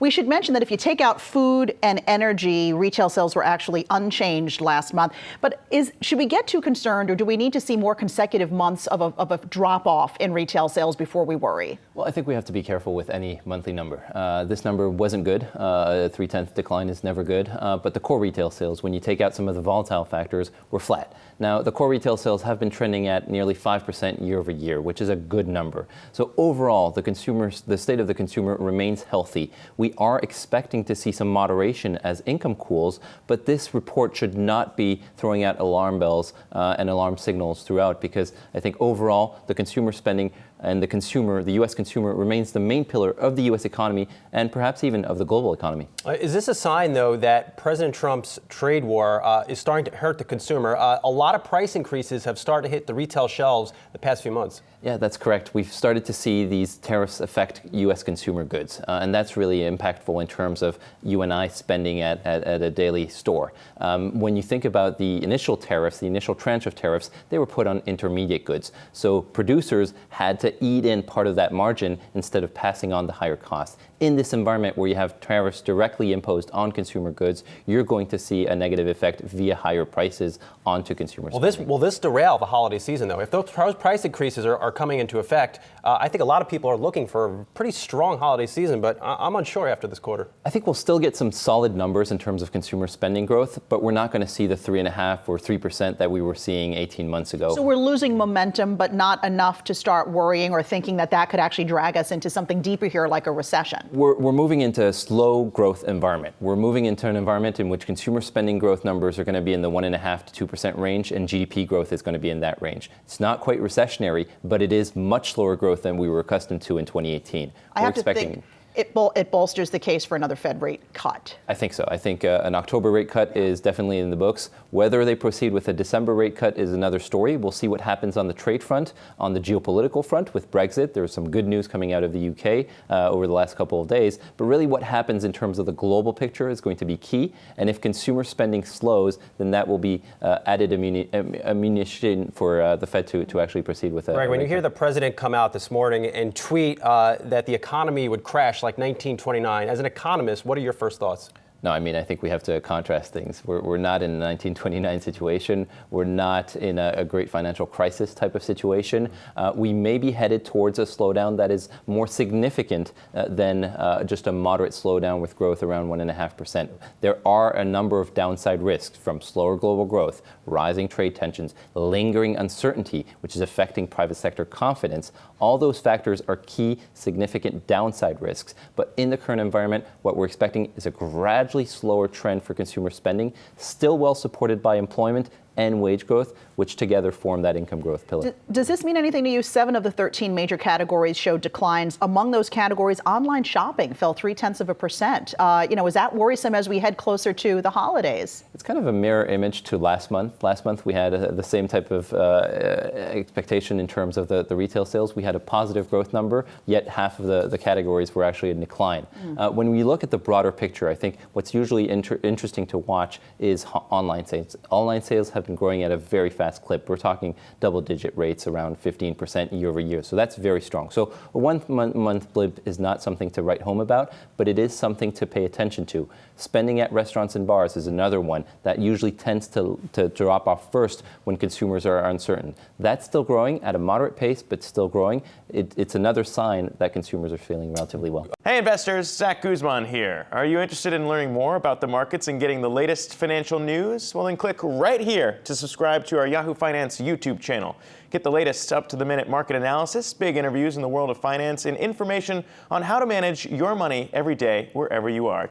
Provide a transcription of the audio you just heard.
We should mention that if you take out food and energy, retail sales were actually unchanged last month. But should we get too concerned, or do we need to see more consecutive months of a drop-off in retail sales before we worry? Well, I think we have to be careful with any monthly number. This number wasn't good. A 0.3 decline is never good. But the core retail sales, when you take out some of the volatile factors, were flat. Now, the core retail sales have been trending at nearly 5% year over year, which is a good number. So overall, the state of the consumer remains healthy. We are expecting to see some moderation as income cools, but this report should not be throwing out alarm bells and alarm signals throughout, because I think overall the consumer spending and the U.S. consumer remains the main pillar of the U.S. economy and perhaps even of the global economy. Is this a sign, though, that President Trump's trade war is starting to hurt the consumer? A lot of price increases have started to hit the retail shelves the past few months. Yeah, that's correct. We've started to see these tariffs affect U.S. consumer goods, and that's really impactful in terms of you and I spending at a daily store. When you think about the initial tariffs, the initial tranche of tariffs, they were put on intermediate goods. So producers had to eat in part of that margin instead of passing on the higher cost. In this environment where you have tariffs directly imposed on consumer goods, you're going to see a negative effect via higher prices onto consumers. Will this derail the holiday season, though? If those price increases are coming into effect, I think a lot of people are looking for a pretty strong holiday season, but I'm unsure after this quarter. I think we'll still get some solid numbers in terms of consumer spending growth, but we're not going to see the 3.5% or 3% that we were seeing 18 months ago. So we're losing momentum, but not enough to start worrying or thinking that could actually drag us into something deeper here, like a recession. We're moving into a slow growth environment. We're moving into an environment in which consumer spending growth numbers are going to be in the 1.5% to 2% range, and GDP growth is going to be in that range. It's not quite recessionary, but it is much slower growth than we were accustomed to in 2018. I have to think it bolsters the case for another Fed rate cut. I think so. I think an October rate cut is definitely in the books. Whether they proceed with a December rate cut is another story. We'll see what happens on the trade front, on the geopolitical front with Brexit. There's some good news coming out of the UK over the last couple of days. But really what happens in terms of the global picture is going to be key. And if consumer spending slows, then that will be added ammunition for the Fed to actually proceed with that. Greg, when you hear the president come out this morning and tweet that the economy would crash like 1929, as an economist, what are your first thoughts? No, I mean, I think we have to contrast things. We're not in a 1929 situation. We're not in a great financial crisis type of situation. We may be headed towards a slowdown that is more significant than just a moderate slowdown with growth around 1.5%. There are a number of downside risks from slower global growth, rising trade tensions, lingering uncertainty, which is affecting private sector confidence. All those factors are key, significant downside risks. But in the current environment, what we're expecting is a gradually slower trend for consumer spending, still well supported by employment and wage growth, which together form that income growth pillar. Does this mean anything to you? 7 of the 13 major categories showed declines. Among those categories, online shopping fell 0.3%. Is that worrisome as we head closer to the holidays? It's kind of a mirror image to last month. Last month we had the same type of expectation in terms of the retail sales. We had a positive growth number, yet half of the categories were actually in decline. When we look at the broader picture, I think what's usually interesting to watch is online sales. Online sales have been growing at a very fast clip. We're talking double-digit rates, around 15% year over year. So that's very strong. So a one-month blip is not something to write home about, but it is something to pay attention to. Spending at restaurants and bars is another one that usually tends to drop off first when consumers are uncertain. That's still growing at a moderate pace, but still growing. It's another sign that consumers are feeling relatively well. Hey investors, Zach Guzman here. Are you interested in learning more about the markets and getting the latest financial news? Well, then click right here to subscribe to our Yahoo Finance YouTube channel. Get the latest up-to-the-minute market analysis, big interviews in the world of finance, and information on how to manage your money every day wherever you are.